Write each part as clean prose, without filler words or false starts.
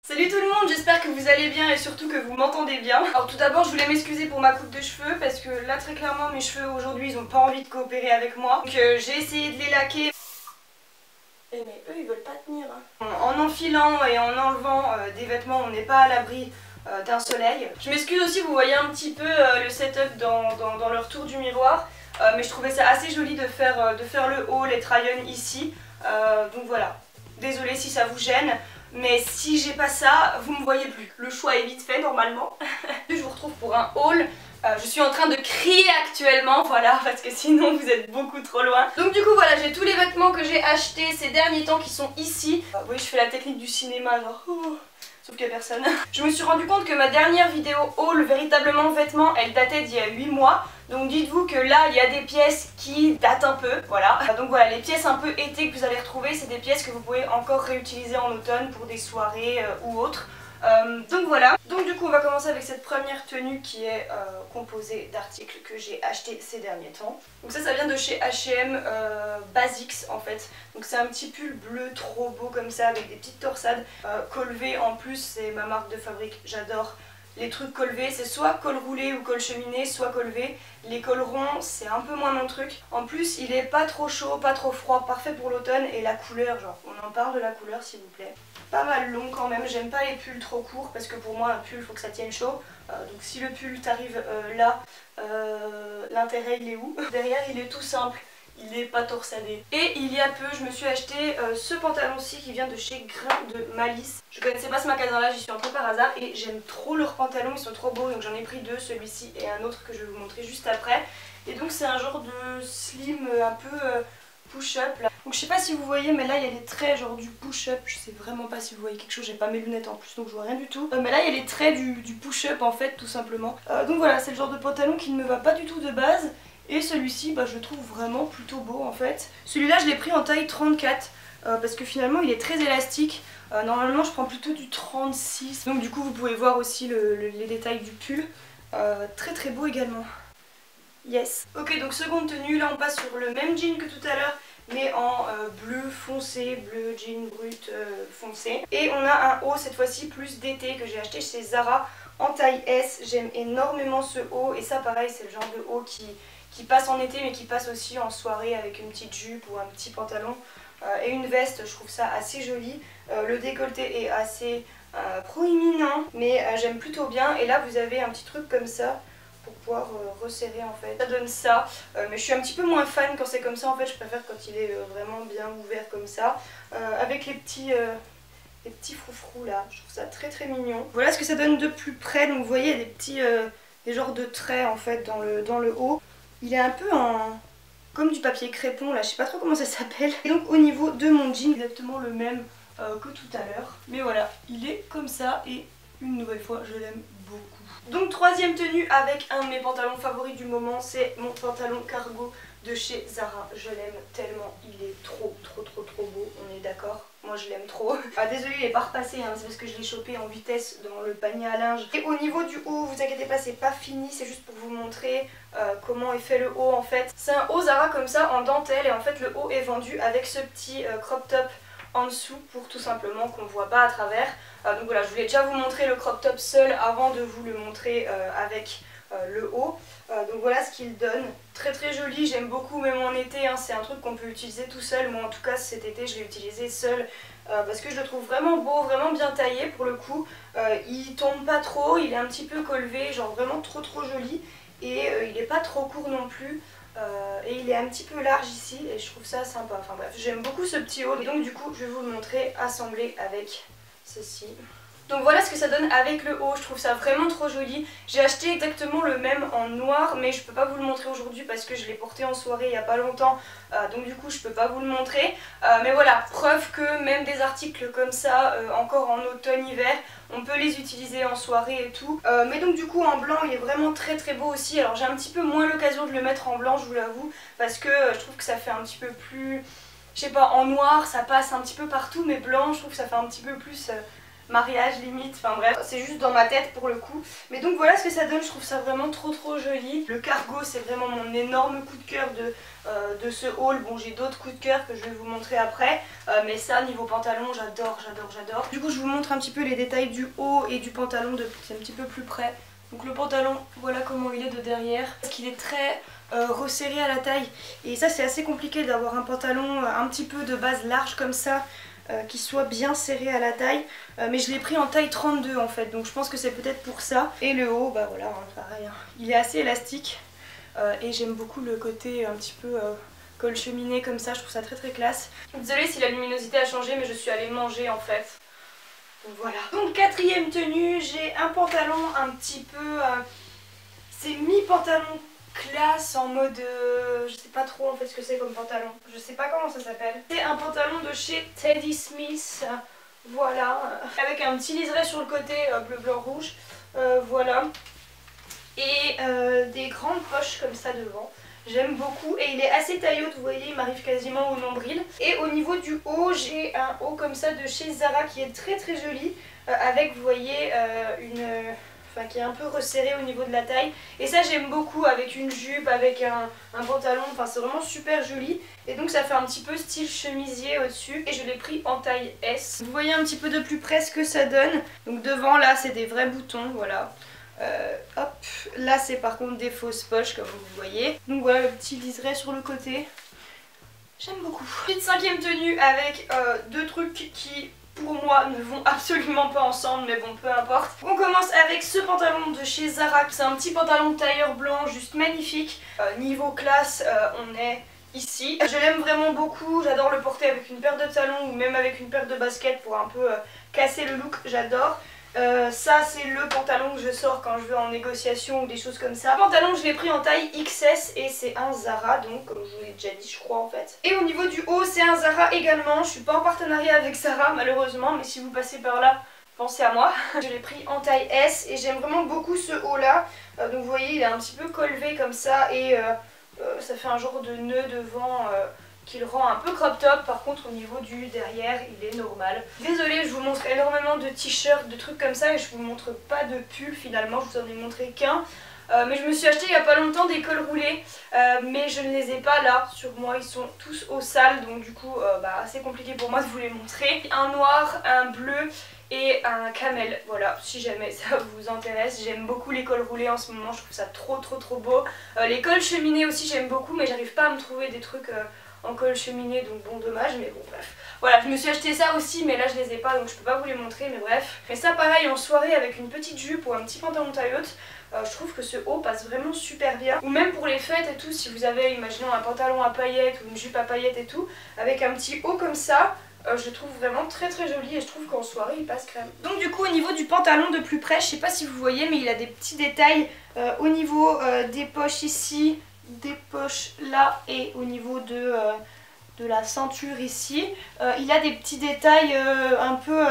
Salut tout le monde, j'espère que vous allez bien et surtout que vous m'entendez bien. Alors tout d'abord je voulais m'excuser pour ma coupe de cheveux parce que là très clairement mes cheveux aujourd'hui ils ont pas envie de coopérer avec moi. Donc j'ai essayé de les laquer. Eh mais eux ils veulent pas tenir hein. En enfilant et en enlevant des vêtements on n'est pas à l'abri d'un soleil. Je m'excuse aussi, vous voyez un petit peu le setup dans le retour du miroir. Mais je trouvais ça assez joli de faire le haul et try-on ici. Donc voilà, désolée si ça vous gêne. Mais si j'ai pas ça, vous me voyez plus. Le choix est vite fait normalement. Je vous retrouve pour un haul. Je suis en train de crier actuellement, voilà, parce que sinon vous êtes beaucoup trop loin. Donc du coup voilà, j'ai tous les vêtements que j'ai achetés ces derniers temps qui sont ici. Vous voyez, je fais la technique du cinéma, genre... sauf qu'il n'y a personne. Je me suis rendu compte que ma dernière vidéo haul véritablement vêtements, elle datait d'il y a 8 mois. Donc dites-vous que là, il y a des pièces qui datent un peu, voilà. Donc voilà, les pièces un peu été que vous allez retrouver, c'est des pièces que vous pouvez encore réutiliser en automne pour des soirées ou autres. Donc voilà, donc du coup on va commencer avec cette première tenue qui est composée d'articles que j'ai achetés ces derniers temps. Donc ça vient de chez H&M Basics en fait. Donc c'est un petit pull bleu trop beau comme ça avec des petites torsades. Col V en plus, c'est ma marque de fabrique, j'adore les trucs col V, c'est soit col roulé ou col cheminé, soit col V. Les cols ronds, c'est un peu moins mon truc. En plus, il est pas trop chaud, pas trop froid, parfait pour l'automne. Et la couleur, genre, on en parle de la couleur s'il vous plaît. Pas mal long quand même, j'aime pas les pulls trop courts parce que pour moi un pull, faut que ça tienne chaud. Donc si le pull t'arrive là, l'intérêt il est où? Derrière il est tout simple. Il n'est pas torsadé. Et il y a peu, je me suis acheté ce pantalon-ci qui vient de chez Grain de Malice. Je connaissais pas ce magasin-là, j'y suis entrée par hasard et j'aime trop leurs pantalons, ils sont trop beaux. Donc j'en ai pris deux, celui-ci et un autre que je vais vous montrer juste après. Et donc c'est un genre de slim un peu push-up là. Donc je sais pas si vous voyez, mais là il y a les traits genre du push-up. Je sais vraiment pas si vous voyez quelque chose, j'ai pas mes lunettes en plus donc je vois rien du tout. Mais là il y a les traits du push-up en fait tout simplement. Donc voilà, c'est le genre de pantalon qui ne me va pas du tout de base. Et celui-ci, je le trouve vraiment plutôt beau en fait. Celui-là, je l'ai pris en taille 34 parce que finalement, il est très élastique. Normalement, je prends plutôt du 36. Donc du coup, vous pouvez voir aussi les détails du pull. Très très beau également. Yes. Ok, donc seconde tenue. Là, on passe sur le même jean que tout à l'heure, mais en bleu foncé, bleu jean brut foncé. Et on a un haut cette fois-ci plus d'été que j'ai acheté chez Zara en taille S. J'aime énormément ce haut et ça pareil, c'est le genre de haut qui passe en été mais qui passe aussi en soirée avec une petite jupe ou un petit pantalon et une veste. Je trouve ça assez joli. Le décolleté est assez proéminent mais j'aime plutôt bien. Et là vous avez un petit truc comme ça pour pouvoir resserrer en fait. Ça donne ça, mais je suis un petit peu moins fan quand c'est comme ça en fait. Je préfère quand il est vraiment bien ouvert comme ça avec les petits froufrous là. Je trouve ça très très mignon. Voilà ce que ça donne de plus près. Donc vous voyez il y a des petits des genres de traits en fait dans le haut. Il est un peu en... comme du papier crépon là, je sais pas trop comment ça s'appelle. Et donc au niveau de mon jean, exactement le même que tout à l'heure. Mais voilà, il est comme ça et une nouvelle fois je l'aime beaucoup. Donc troisième tenue avec un de mes pantalons favoris du moment, c'est mon pantalon cargo de chez Zara. Je l'aime tellement, il est trop beau, on est d'accord? Moi je l'aime trop. Désolée il est pas repassé, hein, c'est parce que je l'ai chopé en vitesse dans le panier à linge. Et au niveau du haut, vous inquiétez pas, c'est pas fini, c'est juste pour vous montrer comment est fait le haut en fait. C'est un haut Zara comme ça en dentelle et en fait le haut est vendu avec ce petit crop top en dessous pour tout simplement qu'on voit pas à travers. Donc voilà, je voulais déjà vous montrer le crop top seul avant de vous le montrer avec le haut. Donc voilà ce qu'il donne, très très joli, j'aime beaucoup même en été, hein, c'est un truc qu'on peut utiliser tout seul. Moi en tout cas cet été je l'ai utilisé seul parce que je le trouve vraiment beau, vraiment bien taillé pour le coup. Il tombe pas trop, il est un petit peu colvé, genre vraiment trop joli et il est pas trop court non plus. Et il est un petit peu large ici et je trouve ça sympa. Enfin bref, j'aime beaucoup ce petit haut et donc du coup je vais vous le montrer assemblé avec ceci. Donc voilà ce que ça donne avec le haut, je trouve ça vraiment trop joli. J'ai acheté exactement le même en noir mais je peux pas vous le montrer aujourd'hui parce que je l'ai porté en soirée il y a pas longtemps. Donc du coup je peux pas vous le montrer. Mais voilà, preuve que même des articles comme ça, encore en automne-hiver, on peut les utiliser en soirée et tout. Mais donc du coup en blanc il est vraiment très beau aussi. Alors j'ai un petit peu moins l'occasion de le mettre en blanc, je vous l'avoue, parce que je trouve que ça fait un petit peu plus... Je sais pas, en noir ça passe un petit peu partout, mais blanc je trouve que ça fait un petit peu plus... mariage limite, enfin bref, c'est juste dans ma tête pour le coup. Mais donc voilà ce que ça donne, je trouve ça vraiment trop joli. Le cargo c'est vraiment mon énorme coup de cœur de ce haul. Bon, j'ai d'autres coups de cœur que je vais vous montrer après, mais ça niveau pantalon j'adore. Du coup je vous montre un petit peu les détails du haut et du pantalon un petit peu plus près. Donc le pantalon, voilà comment il est de derrière, parce qu'il est très resserré à la taille. Et ça c'est assez compliqué d'avoir un pantalon un petit peu de base large comme ça, qui soit bien serré à la taille, mais je l'ai pris en taille 32 en fait, donc je pense que c'est peut-être pour ça. Et le haut, bah voilà, hein, pareil, hein. Il est assez élastique et j'aime beaucoup le côté un petit peu col cheminée comme ça, je trouve ça très classe. Désolée si la luminosité a changé, mais je suis allée manger en fait. Donc voilà. Donc quatrième tenue, j'ai un pantalon un petit peu, c'est mi-pantalon classe en mode, je sais pas trop en fait ce que c'est comme pantalon, je sais pas comment ça s'appelle. C'est un pantalon de chez Teddy Smith, voilà, avec un petit liseré sur le côté bleu blanc rouge, voilà, et des grandes poches comme ça devant. J'aime beaucoup et il est assez taille haute, vous voyez, il m'arrive quasiment au nombril. Et au niveau du haut, j'ai un haut comme ça de chez Zara qui est très joli, avec, vous voyez, enfin qui est un peu resserré au niveau de la taille. Et ça j'aime beaucoup, avec une jupe, avec un pantalon, enfin c'est vraiment super joli. Et donc ça fait un petit peu style chemisier au-dessus. Et je l'ai pris en taille S. Vous voyez un petit peu de plus près ce que ça donne. Donc devant là c'est des vrais boutons, voilà. Hop, là c'est par contre des fausses poches comme vous voyez. Donc voilà le petit liseré sur le côté. J'aime beaucoup. Petite cinquième tenue avec deux trucs qui pour moi ne vont absolument pas ensemble, mais bon peu importe. On commence avec ce pantalon de chez Zara. C'est un petit pantalon de tailleur blanc juste magnifique. Niveau classe on est ici. Je l'aime vraiment beaucoup, j'adore le porter avec une paire de talons ou même avec une paire de baskets pour un peu casser le look, j'adore. Ça c'est le pantalon que je sors quand je vais en négociation ou des choses comme ça. Le pantalon je l'ai pris en taille XS et c'est un Zara, donc comme je vous l'ai déjà dit je crois en fait. Et au niveau du haut c'est un Zara également. Je suis pas en partenariat avec Zara malheureusement, mais si vous passez par là pensez à moi. Je l'ai pris en taille S et j'aime vraiment beaucoup ce haut là. Donc vous voyez il est un petit peu colvé comme ça et ça fait un genre de nœud devant qui le rend un peu crop top. Par contre au niveau du derrière il est normal. Désolée, je vous montre énormément de t-shirts, de trucs comme ça et je vous montre pas de pull finalement, je vous en ai montré qu'un. Mais je me suis acheté il y a pas longtemps des cols roulés, mais je ne les ai pas là sur moi, ils sont tous au sale, donc du coup bah, assez compliqué pour moi de vous les montrer. Un noir, un bleu et un camel, voilà, si jamais ça vous intéresse. J'aime beaucoup les cols roulés en ce moment, je trouve ça trop beau. Les cols cheminés aussi j'aime beaucoup, mais j'arrive pas à me trouver des trucs en col cheminé, donc bon dommage, mais bon bref. Voilà, je me suis acheté ça aussi, mais là je les ai pas, donc je peux pas vous les montrer, mais bref. Mais ça pareil en soirée avec une petite jupe ou un petit pantalon taille haute, je trouve que ce haut passe vraiment super bien. Ou même pour les fêtes et tout, si vous avez, imaginons un pantalon à paillettes ou une jupe à paillettes et tout, avec un petit haut comme ça, je trouve vraiment très joli et je trouve qu'en soirée il passe crème. Donc du coup au niveau du pantalon de plus près, je sais pas si vous voyez, mais il a des petits détails au niveau des poches ici, des poches là et au niveau de la ceinture ici. Il a des petits détails un peu,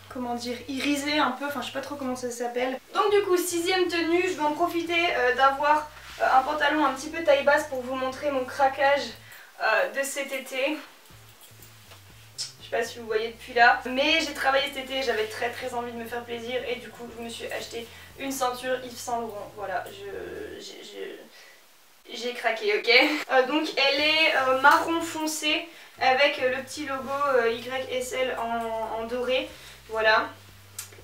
comment dire, irisés un peu, enfin je sais pas trop comment ça s'appelle. Donc du coup sixième tenue, je vais en profiter d'avoir un pantalon un petit peu taille basse pour vous montrer mon craquage de cet été. Je sais pas si vous voyez depuis là, mais j'ai travaillé cet été, j'avais très envie de me faire plaisir et du coup je me suis acheté une ceinture Yves Saint Laurent. Voilà, j'ai craqué, ok. Donc elle est marron foncé avec le petit logo YSL en doré, voilà.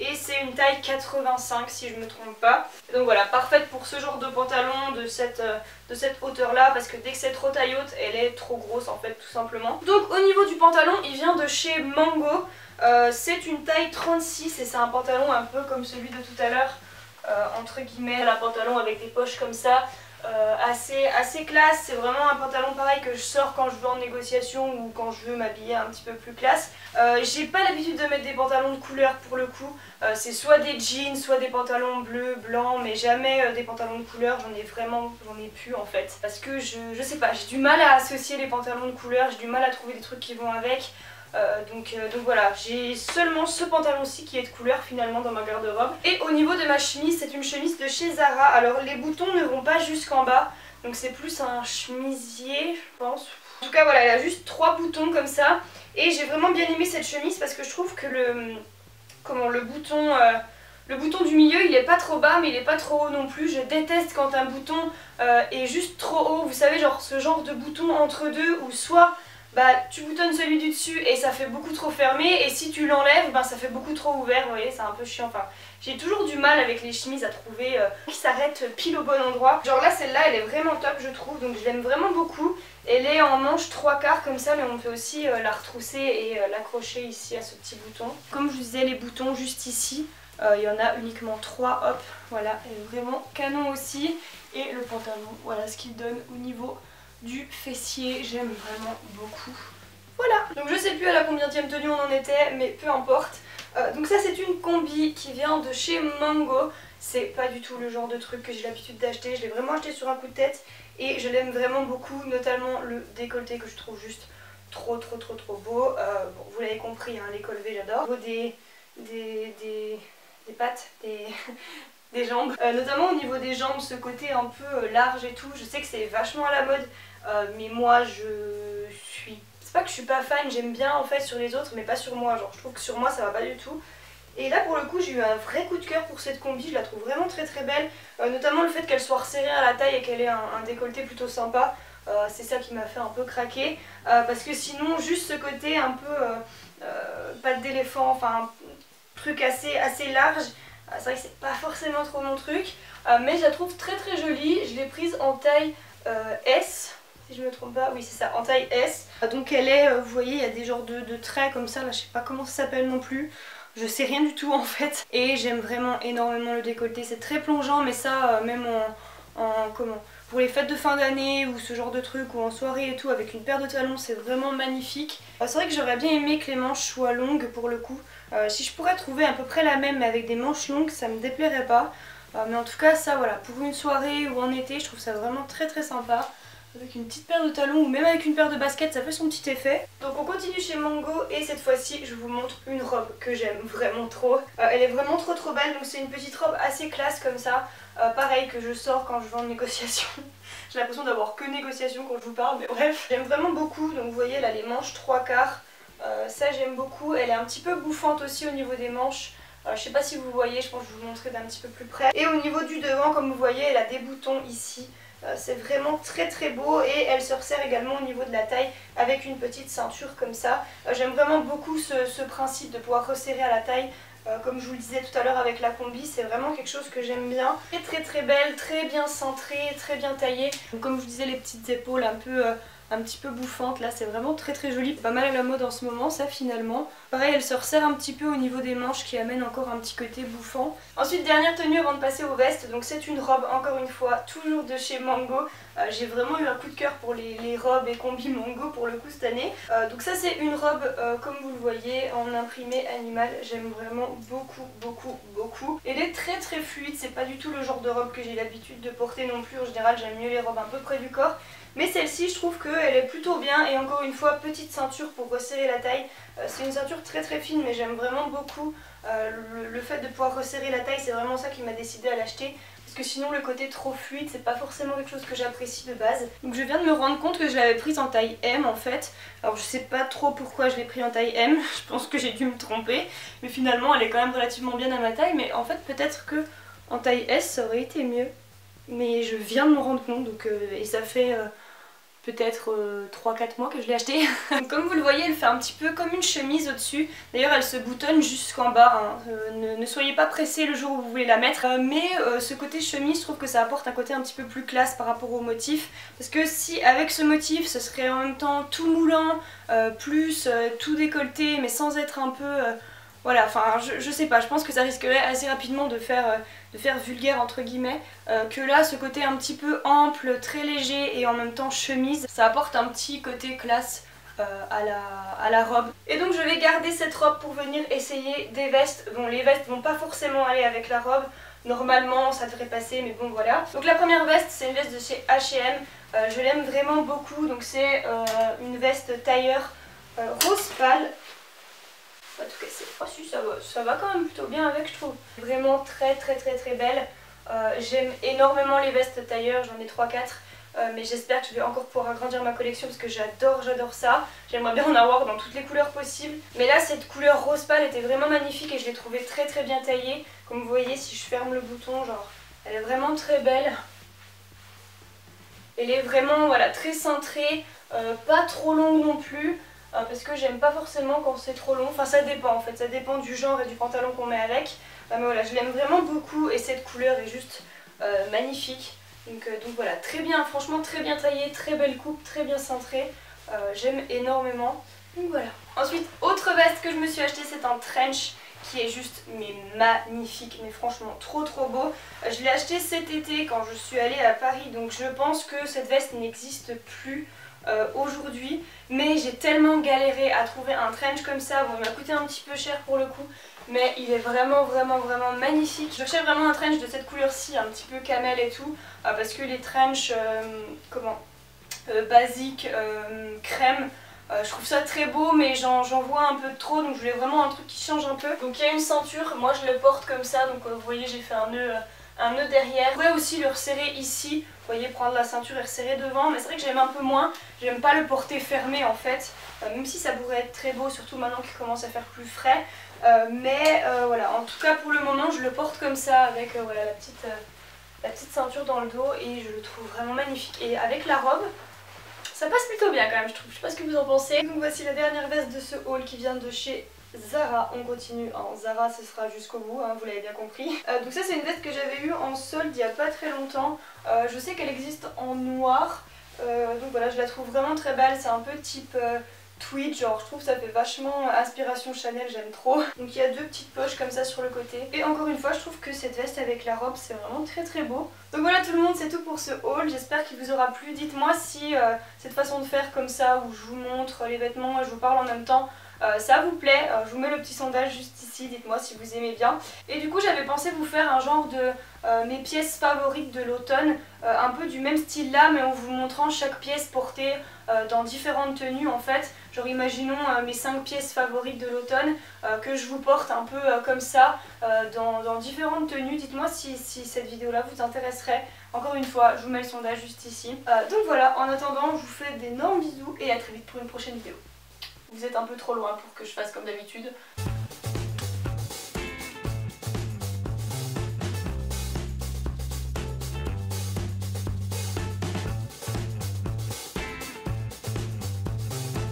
Et c'est une taille 85 si je me trompe pas. Donc voilà, parfaite pour ce genre de pantalon de cette hauteur là, parce que dès que c'est trop taille haute, elle est trop grosse en fait tout simplement. Donc au niveau du pantalon, il vient de chez Mango. C'est une taille 36 et c'est un pantalon un peu comme celui de tout à l'heure, entre guillemets, un pantalon avec des poches comme ça. Assez classe, c'est vraiment un pantalon pareil que je sors quand je veux en négociation ou quand je veux m'habiller un petit peu plus classe. J'ai pas l'habitude de mettre des pantalons de couleur pour le coup, c'est soit des jeans, soit des pantalons bleus, blancs, mais jamais des pantalons de couleur, j'en ai plus en fait. Parce que je sais pas, j'ai du mal à associer les pantalons de couleur, j'ai du mal à trouver des trucs qui vont avec. Donc voilà, j'ai seulement ce pantalon-ci qui est de couleur finalement dans ma garde-robe. Et au niveau de ma chemise, c'est une chemise de chez Zara. Alors les boutons ne vont pas jusqu'en bas, donc c'est plus un chemisier je pense. En tout cas voilà, elle a juste 3 boutons comme ça. Et j'ai vraiment bien aimé cette chemise parce que je trouve que comment le bouton du milieu il est pas trop bas mais il est pas trop haut non plus. Je déteste quand un bouton est juste trop haut, vous savez genre ce genre de bouton entre deux où soit bah tu boutonnes celui du dessus et ça fait beaucoup trop fermé et si tu l'enlèves bah ça fait beaucoup trop ouvert, vous voyez c'est un peu chiant. Enfin j'ai toujours du mal avec les chemises à trouver qui s'arrêtent pile au bon endroit. Genre là celle-là elle est vraiment top je trouve, donc je l'aime vraiment beaucoup. Elle est en manche 3/4 comme ça mais on peut aussi la retrousser et l'accrocher ici à ce petit bouton. Comme je vous disais les boutons juste ici, il y en a uniquement 3, hop, voilà, elle est vraiment canon aussi. Et le pantalon, voilà ce qu'il donne au niveau du fessier, j'aime vraiment beaucoup. Voilà, donc je sais plus à la combienième tenue on en était, mais peu importe. Donc ça c'est une combi qui vient de chez Mango. C'est pas du tout le genre de truc que j'ai l'habitude d'acheter, je l'ai vraiment acheté sur un coup de tête. Et je l'aime vraiment beaucoup, notamment le décolleté que je trouve juste trop beau. Bon, vous l'avez compris, hein, les colletés j'adore. Au niveau des pattes, des jambes. Notamment au niveau des jambes, ce côté un peu large et tout, je sais que c'est vachement à la mode, mais moi je suis... C'est pas que je suis pas fan, j'aime bien en fait sur les autres, mais pas sur moi, genre je trouve que sur moi ça va pas du tout. Et là pour le coup j'ai eu un vrai coup de cœur pour cette combi, je la trouve vraiment très belle, notamment le fait qu'elle soit resserrée à la taille et qu'elle ait un décolleté plutôt sympa. C'est ça qui m'a fait un peu craquer, parce que sinon juste ce côté un peu patte d'éléphant, enfin truc assez large, c'est vrai que c'est pas forcément trop mon truc, mais je la trouve très jolie. Je l'ai prise en taille S, si je me trompe pas, oui c'est ça, en taille S. Donc elle est, vous voyez il y a des genres de traits comme ça, là je sais pas comment ça s'appelle non plus. Je sais rien du tout en fait. Et j'aime vraiment énormément le décolleté, c'est très plongeant mais ça même comment, pour les fêtes de fin d'année ou ce genre de truc ou en soirée et tout avec une paire de talons c'est vraiment magnifique. C'est vrai que j'aurais bien aimé que les manches soient longues pour le coup. Si je pourrais trouver à peu près la même mais avec des manches longues ça me déplairait pas. Mais en tout cas ça voilà, pour une soirée ou en été je trouve ça vraiment très sympa. Avec une petite paire de talons ou même avec une paire de baskets ça fait son petit effet. Donc on continue chez Mango et cette fois-ci je vous montre une robe que j'aime vraiment trop. Elle est vraiment trop belle, donc c'est une petite robe assez classe comme ça. Pareil que je sors quand je vais en négociation. J'ai l'impression d'avoir que négociation quand je vous parle mais bref. J'aime vraiment beaucoup, donc vous voyez là les manches 3/4. Ça j'aime beaucoup, elle est un petit peu bouffante aussi au niveau des manches. Je sais pas si vous voyez, je pense que je vais vous montrer d'un petit peu plus près. Et au niveau du devant comme vous voyez elle a des boutons ici. C'est vraiment très beau et elle se resserre également au niveau de la taille avec une petite ceinture comme ça. J'aime vraiment beaucoup ce principe de pouvoir resserrer à la taille. Comme je vous le disais tout à l'heure avec la combi, c'est vraiment quelque chose que j'aime bien. Très belle, très bien cintrée, très bien taillée. Donc, comme je vous disais les petites épaules un petit peu bouffantes là, c'est vraiment très joli. Pas mal à la mode en ce moment ça finalement. Pareil elle se resserre un petit peu au niveau des manches qui amène encore un petit côté bouffant. Ensuite dernière tenue avant de passer aux vestes, donc c'est une robe encore une fois toujours de chez Mango. J'ai vraiment eu un coup de cœur pour les robes et combis Mango pour le coup cette année. Donc ça c'est une robe comme vous le voyez en imprimé animal, j'aime vraiment beaucoup. Elle est très fluide, c'est pas du tout le genre de robe que j'ai l'habitude de porter non plus. En général j'aime mieux les robes un peu près du corps. Mais celle-ci je trouve qu'elle est plutôt bien et encore une fois petite ceinture pour resserrer la taille. C'est une ceinture très fine mais j'aime vraiment beaucoup le fait de pouvoir resserrer la taille, c'est vraiment ça qui m'a décidé à l'acheter. Parce que sinon le côté trop fluide c'est pas forcément quelque chose que j'apprécie de base. Donc je viens de me rendre compte que je l'avais prise en taille M en fait. Alors je sais pas trop pourquoi je l'ai pris en taille M, je pense que j'ai dû me tromper. Mais finalement elle est quand même relativement bien à ma taille. Mais en fait peut-être que en taille S ça aurait été mieux. Mais je viens de m'en rendre compte donc, et ça fait... peut-être 3-4 mois que je l'ai acheté. Comme vous le voyez elle fait un petit peu comme une chemise au dessus. D'ailleurs elle se boutonne jusqu'en bas, hein. Ne soyez pas pressés le jour où vous voulez la mettre. Mais ce côté chemise je trouve que ça apporte un côté un petit peu plus classe par rapport au motif. Parce que si avec ce motif ce serait en même temps tout moulant, plus tout décolleté mais sans être un peu... voilà, enfin je sais pas, je pense que ça risquerait assez rapidement de faire vulgaire entre guillemets, que là ce côté un petit peu ample, très léger et en même temps chemise, ça apporte un petit côté classe à la robe. Et donc je vais garder cette robe pour venir essayer des vestes. Bon les vestes vont pas forcément aller avec la robe, normalement ça devrait passer mais bon voilà. Donc la première veste c'est une veste de chez H&M, je l'aime vraiment beaucoup, donc c'est une veste tailleur rose pâle. En tout cas, oh, si, ça va quand même plutôt bien avec je trouve. Vraiment très belle. J'aime énormément les vestes tailleur, j'en ai 3-4. mais j'espère que je vais encore pouvoir agrandir ma collection parce que j'adore ça. J'aimerais bien en avoir dans toutes les couleurs possibles. Mais là cette couleur rose pâle était vraiment magnifique et je l'ai trouvée très très bien taillée. Comme vous voyez, si je ferme le bouton, genre elle est vraiment très belle. Elle est vraiment voilà, très cintrée, pas trop longue non plus. Parce que j'aime pas forcément quand c'est trop long, enfin ça dépend en fait, ça dépend du genre et du pantalon qu'on met avec. Mais voilà, je l'aime vraiment beaucoup et cette couleur est juste magnifique. Donc voilà, très bien, franchement très bien taillé, très belle coupe, très bien cintrée. J'aime énormément. Donc voilà. Ensuite, autre veste que je me suis achetée, c'est un trench qui est juste mais magnifique, mais franchement trop beau. Je l'ai acheté cet été quand je suis allée à Paris, donc je pense que cette veste n'existe plus aujourd'hui, mais j'ai tellement galéré à trouver un trench comme ça. Bon, il m'a coûté un petit peu cher pour le coup, mais il est vraiment magnifique. Je cherchais vraiment un trench de cette couleur-ci, un petit peu camel et tout, parce que les trenchs basiques, crème, je trouve ça très beau, mais j'en vois un peu trop, donc je voulais vraiment un truc qui change un peu. Donc il y a une ceinture, moi je le porte comme ça, donc vous voyez j'ai fait un nœud derrière. Vous pouvez aussi le resserrer ici, vous voyez, prendre la ceinture et resserrer devant, mais c'est vrai que j'aime un peu moins, j'aime pas le porter fermé en fait, même si ça pourrait être très beau, surtout maintenant qu'il commence à faire plus frais. Voilà, en tout cas pour le moment je le porte comme ça avec voilà, la petite ceinture dans le dos et je le trouve vraiment magnifique. Et avec la robe, ça passe plutôt bien quand même je trouve, je sais pas ce que vous en pensez. Donc voici la dernière veste de ce haul qui vient de chez Zara. On continue en Zara, ce sera jusqu'au bout, hein, vous l'avez bien compris. Donc ça c'est une veste que j'avais eue en solde il y a pas très longtemps. Je sais qu'elle existe en noir, donc voilà, je la trouve vraiment très belle, c'est un peu type tweed, genre je trouve que ça fait vachement inspiration Chanel, j'aime trop. Donc il y a deux petites poches comme ça sur le côté. Et encore une fois je trouve que cette veste avec la robe c'est vraiment très beau. Donc voilà tout le monde, c'est tout pour ce haul, j'espère qu'il vous aura plu. Dites-moi si cette façon de faire comme ça où je vous montre les vêtements et je vous parle en même temps, ça vous plaît. Je vous mets le petit sondage juste ici, dites-moi si vous aimez bien. Et du coup j'avais pensé vous faire un genre de mes pièces favorites de l'automne, un peu du même style là mais en vous montrant chaque pièce portée dans différentes tenues en fait. Genre imaginons mes 5 pièces favorites de l'automne que je vous porte un peu comme ça dans différentes tenues. Dites-moi si cette vidéo là vous intéresserait. Encore une fois je vous mets le sondage juste ici. Donc voilà, en attendant je vous fais d'énormes bisous et à très vite pour une prochaine vidéo. Vous êtes un peu trop loin pour que je fasse comme d'habitude.